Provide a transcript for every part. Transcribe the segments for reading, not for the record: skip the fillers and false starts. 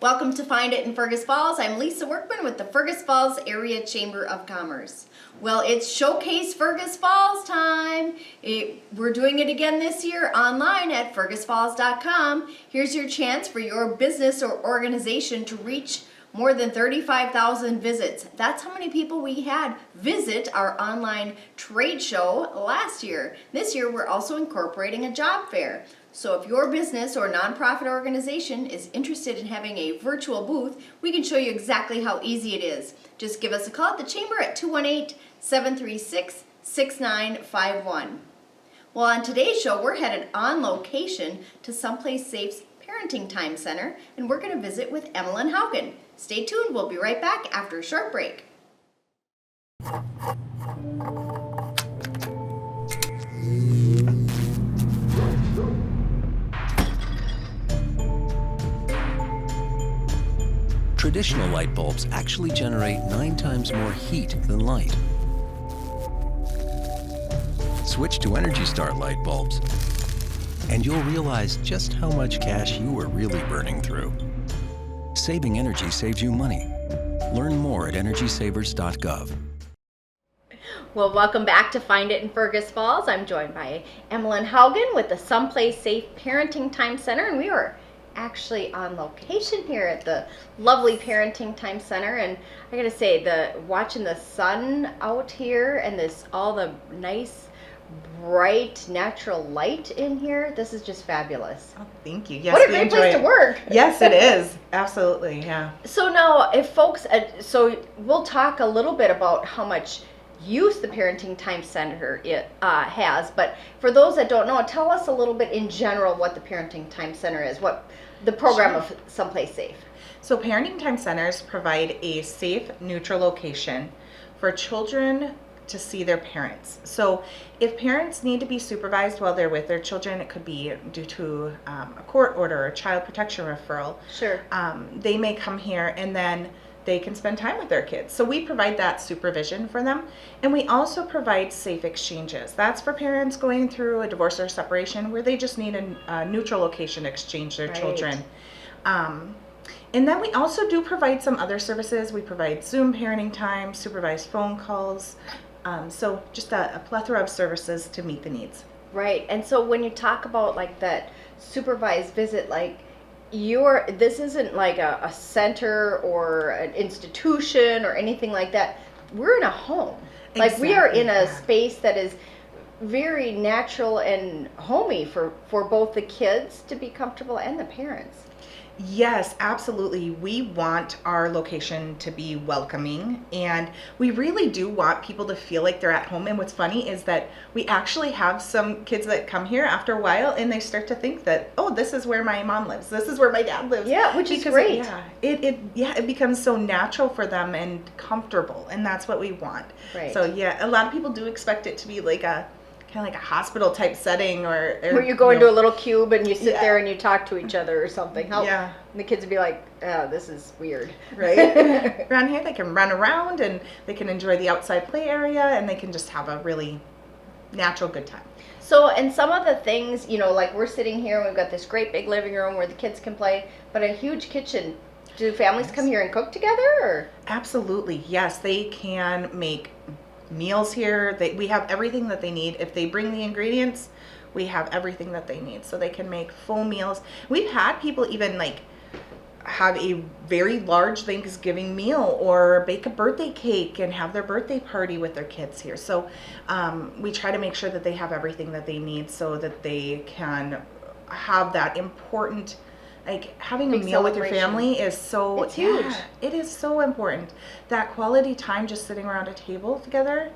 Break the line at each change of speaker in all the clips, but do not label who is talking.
Welcome to Find It in Fergus Falls. I'm Lisa Workman with the Fergus Falls Area Chamber of Commerce. Well, it's Showcase Fergus Falls time. We're doing it again this year online at fergusfalls.com. Here's your chance for your business or organization to reach more than 35,000 visits. That's how many people we had visit our online trade show last year. This year, we're also incorporating a job fair. So if your business or nonprofit organization is interested in having a virtual booth, we can show you exactly how easy it is. Just give us a call at the Chamber at 218-736-6951. Well, on today's show, we're headed on location to Someplace Safe's Parenting Time Center, and we're going to visit with Emilyn Haugen. Stay tuned. We'll be right back after a short break.
Traditional light bulbs actually generate 9 times more heat than light. Switch to Energy Star light bulbs, and you'll realize just how much cash you are really burning through. Saving energy saves you money. Learn more at EnergySavers.gov.
Well, welcome back to Find It in Fergus Falls. I'm joined by Emilyn Haugen with the Someplace Safe Parenting Time Center, and we are actually on location here at the lovely Parenting Time Center. And I gotta say, watching the sun out here and all the nice bright natural light in here, this is just fabulous.
Oh, thank you. Yes,
what a great place to work.
Yes, it is. Absolutely, yeah.
So now, if folks, so we'll talk a little bit about how much use the Parenting Time Center has, but for those that don't know, tell us a little bit in general what the Parenting Time Center is, what the program of Someplace Safe.
So Parenting Time Centers provide a safe, neutral location for children to see their parents. So if parents need to be supervised while they're with their children, it could be due to a court order or child protection referral.
Sure.
They may come here and then they can spend time with their kids. So we provide that supervision for them. And we also provide safe exchanges. That's for parents going through a divorce or separation where they just need a neutral location to exchange their children. And then we also do provide some other services. We provide Zoom parenting time, supervised phone calls. So just a plethora of services to meet the needs.
Right. And so when you talk about like that supervised visit, like this isn't like a center or an institution or anything like that. We're in a home. Like we are in a space that is very natural and homey for both the kids to be comfortable and the parents.
Yes, absolutely. We want our location to be welcoming, and we really do want people to feel like they're at home. And what's funny is that we actually have some kids that come here after a while and they start to think that, oh, this is where my mom lives. This is where my dad lives.
Yeah, which is great.
It becomes so natural for them and comfortable, and that's what we want.
Right.
So yeah, a lot of people do expect it to be like kind of like a hospital type setting or
where you go into a little cube and you sit there and you talk to each other or something. And the kids would be like, oh, this is weird.
Right? Around here they can run around and they can enjoy the outside play area and they can just have a really natural good time.
So, and some of the things, like we're sitting here and we've got this great big living room where the kids can play, but a huge kitchen. Do families come here and cook together? Or?
Absolutely, yes. They can make meals here. We have everything that they need. If they bring the ingredients, we have everything that they need, so they can make full meals. We've had people even like have a very large Thanksgiving meal or bake a birthday cake and have their birthday party with their kids here. So we try to make sure that they have everything that they need so that they can have that important, like having a meal with your family is so,
it's huge.
It is so important. That quality time just sitting around a table together,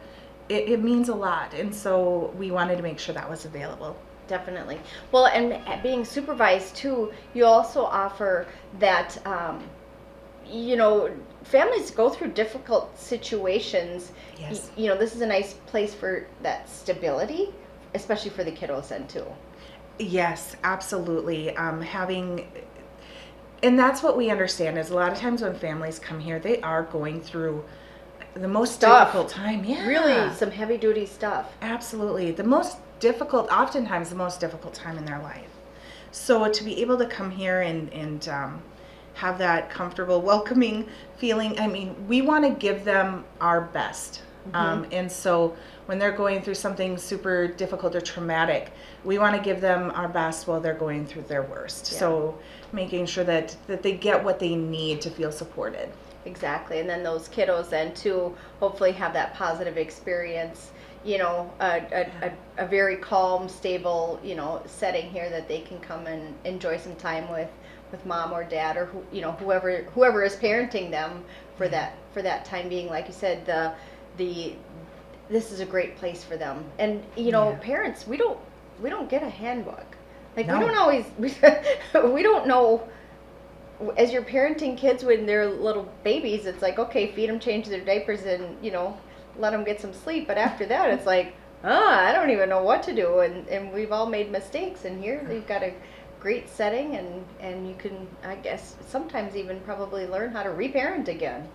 it means a lot. And so we wanted to make sure that was available.
Definitely. Well, and being supervised too, you also offer that, families go through difficult situations.
Yes.
This is a nice place for that stability, especially for the kiddos then too.
Yes, absolutely. And that's what we understand is a lot of times when families come here, they are going through the most difficult time. Yeah.
Really, some heavy duty stuff.
Absolutely. Oftentimes the most difficult time in their life. So to be able to come here and have that comfortable, welcoming feeling. I mean, we want to give them our best. And so when they're going through something super difficult or traumatic, we want to give them our best while they're going through their worst.
Yeah.
So making sure that they get what they need to feel supported.
Exactly. And then those kiddos then too hopefully have that positive experience, you know, a very calm, stable, you know, setting here that they can come and enjoy some time with mom or dad or who, you know, whoever is parenting them for that time being. Like you said, this is a great place for them. And you know, parents, we don't get a handbook. Like
No.
we don't always we don't know. As you're parenting kids when they're little babies, it's like, okay, feed them, change their diapers, and you know, let them get some sleep. But after that, it's like, I don't even know what to do. And we've all made mistakes. And here you've got a great setting, and you can, I guess, sometimes even probably learn how to reparent again.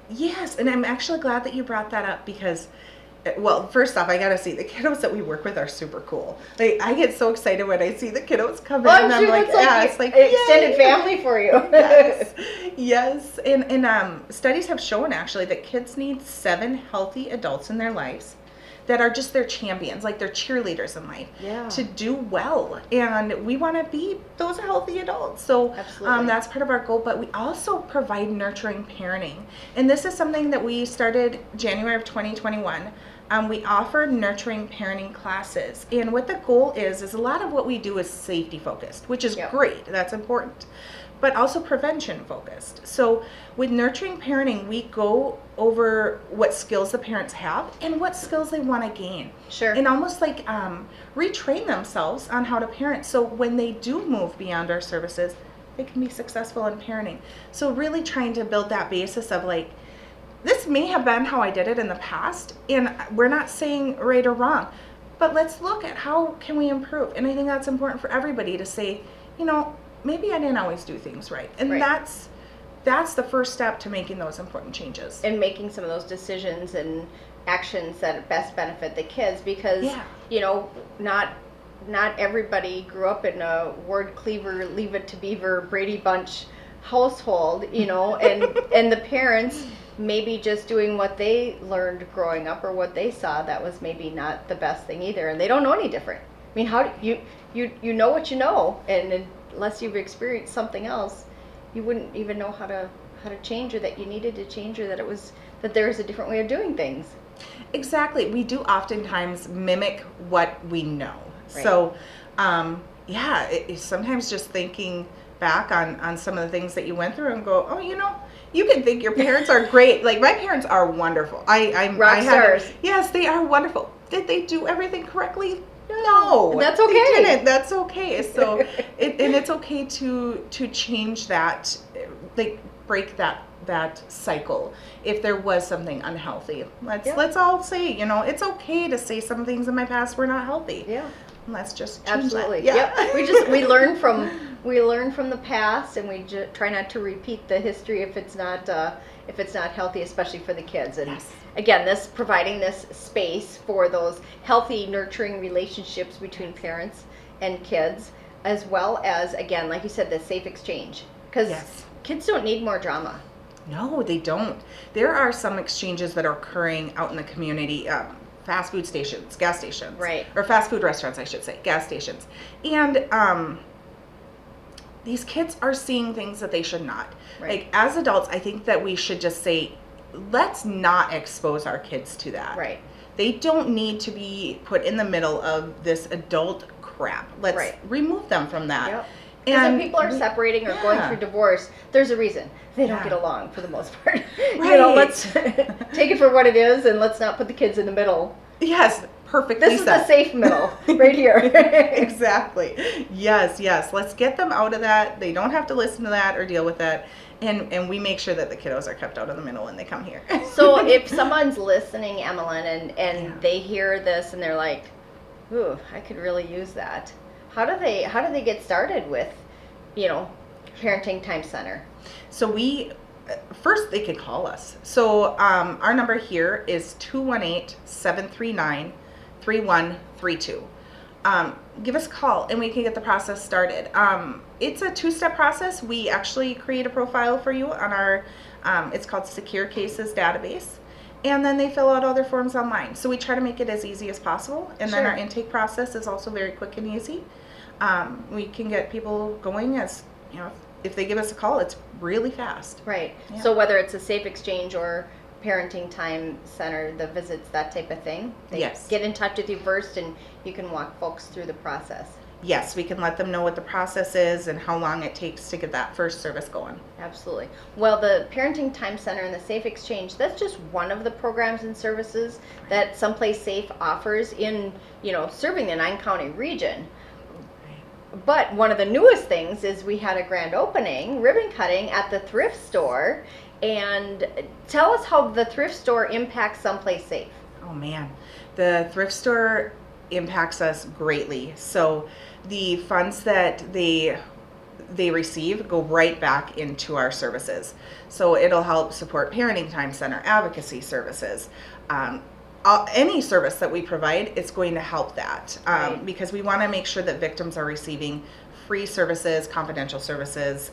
Yes, and I'm actually glad that you brought that up because, well, first off, I gotta say the kiddos that we work with are super cool. Like, I get so excited when I see the kiddos come in,
I'm
and
sure
I'm like,
that's like,
yeah, it's like
extended
yay!
family for you.
Yes, and studies have shown actually that kids need 7 healthy adults in their lives that are just their champions, like they're cheerleaders in life,
Yeah.
to do well. And we want to be those healthy adults. So
Absolutely.
that's part of our goal. But we also provide nurturing parenting. And this is something that we started January of 2021. We offer nurturing parenting classes. And what the goal is a lot of what we do is safety focused, which is
Yep.
great. That's important. But also prevention focused. So with nurturing parenting, we go over what skills the parents have and what skills they want to gain.
Sure.
And almost like retrain themselves on how to parent. So when they do move beyond our services, they can be successful in parenting. So really trying to build that basis of like, this may have been how I did it in the past, and we're not saying right or wrong, but let's look at how can we improve. And I think that's important for everybody to say, you know, maybe I didn't always do things right. And
Right.
that's the first step to making those important changes.
And making some of those decisions and actions that best benefit the kids, because
Yeah.
you know, not everybody grew up in a Ward Cleaver, Leave It to Beaver, Brady Bunch household, you know, and the parents maybe just doing what they learned growing up or what they saw that was maybe not the best thing either, and they don't know any different. I mean, how do you know what you know, and unless you've experienced something else, you wouldn't even know how to change, or that you needed to change, or that there is a different way of doing things.
Exactly. We do oftentimes mimic what we know.
Right.
So, it's sometimes just thinking back on some of the things that you went through and go, oh, you know, you can think your parents are great. Like, my parents are wonderful.
Rock stars.
Yes, they are wonderful. Did they do everything correctly? No.
That's
They
okay.
didn't. That's okay. So, and it's okay to change that, like break that cycle if there was something unhealthy. Let's all say, you know, it's okay to say some things in my past were not healthy.
Yeah.
Let's just change
Absolutely.
that.
Yep. We learn from the past, and we try not to repeat the history if it's not healthy, especially for the kids. And
Yes.
again, providing this space for those healthy, nurturing relationships between parents and kids, as well as, again, like you said, the safe exchange, because
Yes.
kids don't need more drama.
No, they don't. There are some exchanges that are occurring out in the community. Fast food stations, gas stations.
Right.
Or fast food restaurants, I should say, gas stations. And these kids are seeing things that they should not.
Right.
Like, as adults, I think that we should just say, let's not expose our kids to that.
Right.
They don't need to be put in the middle of this adult crap. Let's
Right.
remove them from that.
Yep. Because if people are separating or going
Yeah.
through divorce, there's a reason. They don't
Yeah.
get along for the most part. You
Right.
know, let's take it for what it is, and let's not put the kids in the middle.
Yes, perfectly
This is the
said.
safe middle, right here.
Exactly. Yes. Let's get them out of that. They don't have to listen to that or deal with that. And we make sure that the kiddos are kept out of the middle when they come here.
So if someone's listening, Emilyn, and
Yeah.
they hear this and they're like, ooh, I could really use that. How do they get started with, you know, Parenting Time Center?
So first they can call us. So our number here is 218-739-3132. give us a call and we can get the process started. It's a 2-step process. We actually create a profile for you on our, it's called Secure Cases database. And then they fill out all their forms online. So we try to make it as easy as possible. And then our intake process is also very quick and easy. We can get people going as, you know, if they give us a call, it's really fast.
Right.
Yeah.
So whether it's a Safe Exchange or Parenting Time Center, the visits, that type of thing, they
Yes.
get in touch with you first and you can walk folks through the process.
Yes, we can let them know what the process is and how long it takes to get that first service going.
Absolutely. Well, the Parenting Time Center and the Safe Exchange, that's just one of the programs and services that Someplace Safe offers in, you know, serving the 9-county region. But one of the newest things is we had a grand opening, ribbon cutting at the thrift store. And tell us how the thrift store impacts Someplace Safe.
Oh man, the thrift store impacts us greatly. So the funds that they receive go right back into our services. So it'll help support Parenting Time Center, advocacy services. Any service that we provide, it's going to help that
Right.
because we want to make sure that victims are receiving free services, confidential services,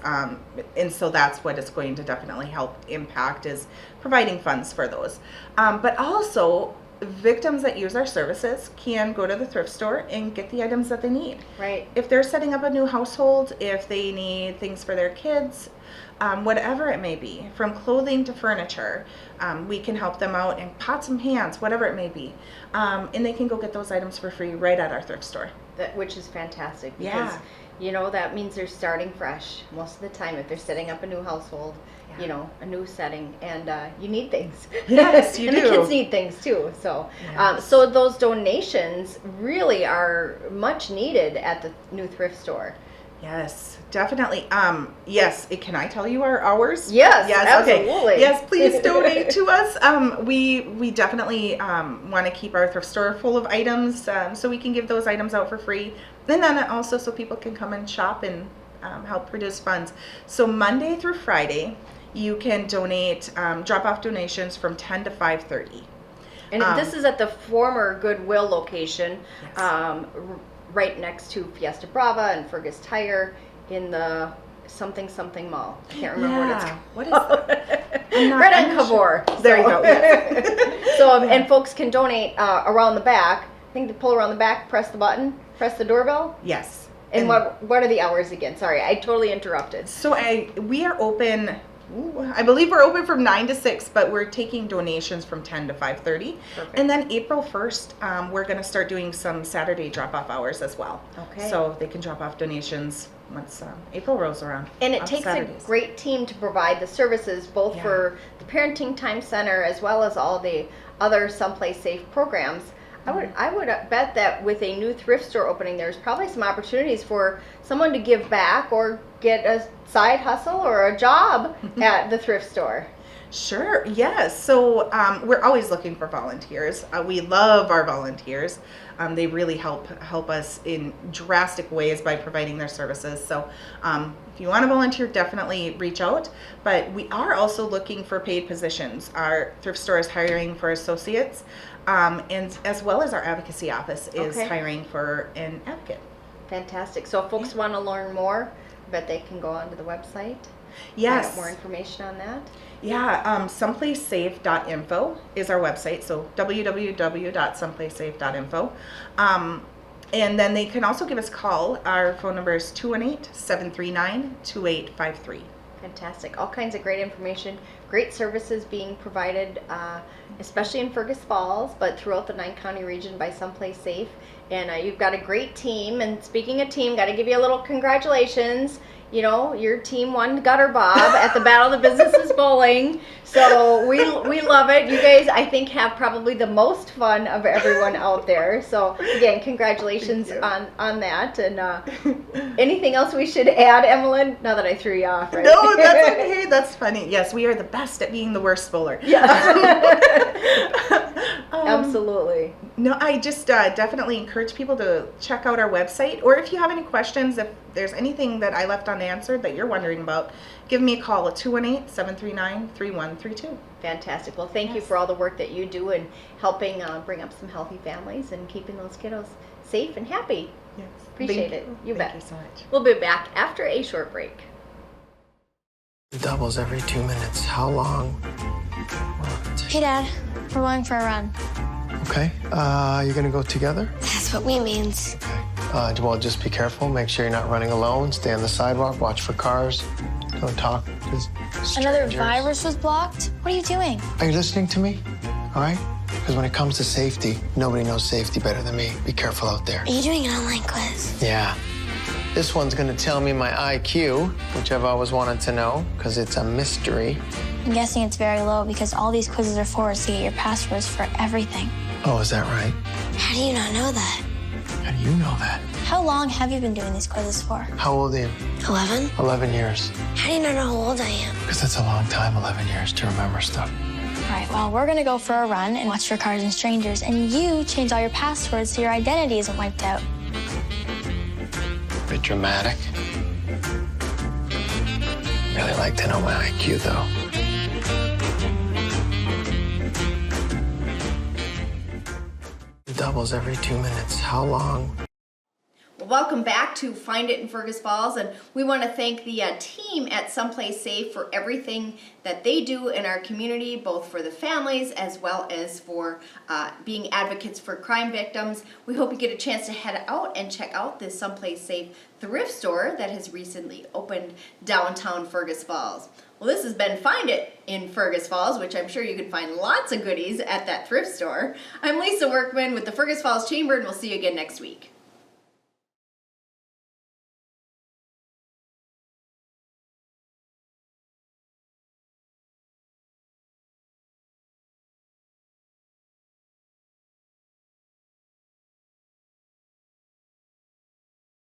and so that's what it's going to definitely help impact, is providing funds for those. But also, victims that use our services can go to the thrift store and get the items that they need.
Right.
If they're setting up a new household, if they need things for their kids, whatever it may be, from clothing to furniture, we can help them out, and pots and pans, whatever it may be. And they can go get those items for free right at our thrift store.
Which is fantastic because,
Yeah.
you know, that means they're starting fresh most of the time if they're setting up a new household, you know, a new setting, and you need things.
Yes, you
and
do.
the kids need things too. So,
Yes.
so those donations really are much needed at the new thrift store.
Yes, definitely. Yes, can I tell you our hours?
Yes,
Okay.
absolutely.
Yes, please donate to us. We definitely want to keep our thrift store full of items, so we can give those items out for free. And then also so people can come and shop and help produce funds. So Monday through Friday, you can donate, drop off donations from 10 to 5:30.
And this is at the former Goodwill location,
Yes.
right next to Fiesta Brava and Fergus Tire in the something mall. I can't remember what it's called.
What is that? I'm not-
Right
I'm
on
not sure.
Cavour.
There you go. Yes.
So, and folks can donate around the back. I think they pull around the back, press the button, press the doorbell.
Yes.
And what are the hours again? Sorry, I totally interrupted.
So we are open. I believe we're open from 9 to 6, but we're taking donations from 10 to 5:30.
Perfect.
And then April 1st, we're going to start doing some Saturday drop-off hours as well.
Okay.
So they can drop off donations once April rolls around.
And it
on
takes
Saturdays.
a great team to provide the services, both
Yeah.
for the Parenting Time Center as well as all the other Someplace Safe programs. I would bet that with a new thrift store opening, there's probably some opportunities for someone to give back or get a side hustle or a job at the thrift store.
Sure, yes. So we're always looking for volunteers. We love our volunteers. They really help us in drastic ways by providing their services. So if you want to volunteer, definitely reach out. But we are also looking for paid positions. Our thrift store is hiring for associates, and as well as our advocacy office is
Okay.
hiring for an advocate.
Fantastic. So if folks want to learn more, I bet they can go onto the website.
Yes.
Find out more information on that.
Yeah, someplacesafe.info is our website, so www.someplacesafe.info. And then they can also give us a call. Our phone number is 218-739-2853.
Fantastic. All kinds of great information, great services being provided, especially in Fergus Falls, but throughout the 9-county region by Someplace Safe. And you've got a great team. And speaking of team, got to give you a little congratulations. You know, your team won Gutter Bob at the Battle of the Businesses Bowling. So we love it. You guys, I think, have probably the most fun of everyone out there. So again, congratulations on that. And anything else we should add, Emilyn? Now that I threw you off, right?
No, that's okay. That's funny. Yes, we are the best at being the worst bowler.
Yeah. Absolutely.
No, I just definitely encourage people to check out our website, or if you have any questions, if there's anything that I left unanswered that you're wondering about, give me a call at 218-739-3132.
Fantastic. Well, thank you for all the work that you do in helping bring up some healthy families and keeping those kiddos safe and happy.
Yes.
Appreciate
Thank
it. You bet.
Thank you so much.
We'll be back after a short break.
Doubles every 2 minutes. How long will it take?
Hey, Dad. We're going for a run.
Okay. You're gonna go together?
That's what we means.
Well, just be careful. Make sure you're not running alone. Stay on the sidewalk. Watch for cars. Don't talk to strangers.
Another virus was blocked? What are you doing?
Are you listening to me? All right? Because when it comes to safety, nobody knows safety better than me. Be careful out there.
Are you doing an online quiz?
Yeah. This one's gonna tell me my IQ, which I've always wanted to know, because it's a mystery.
I'm guessing it's very low because all these quizzes are for us to get your passwords for everything.
Oh, is that right?
How do you not know that?
How do you know that?
How long have you been doing these quizzes for?
How old are you?
11?
11 years.
How do you not know how old I am?
Because that's a long time, 11 years, to remember stuff.
All right, well, we're gonna go for a run and watch for cars and strangers, and you change all your passwords so your identity isn't wiped out.
Bit dramatic. Really like to know my IQ, though. Doubles every 2 minutes. How long?
Well, welcome back to Find It in Fergus Falls, and we want to thank the team at Someplace Safe for everything that they do in our community, both for the families as well as for being advocates for crime victims. We hope you get a chance to head out and check out this Someplace Safe thrift store that has recently opened downtown Fergus Falls. Well, this has been Find It in Fergus Falls, which I'm sure you can find lots of goodies at that thrift store. I'm Lisa Workman with the Fergus Falls Chamber, and we'll see you again next week.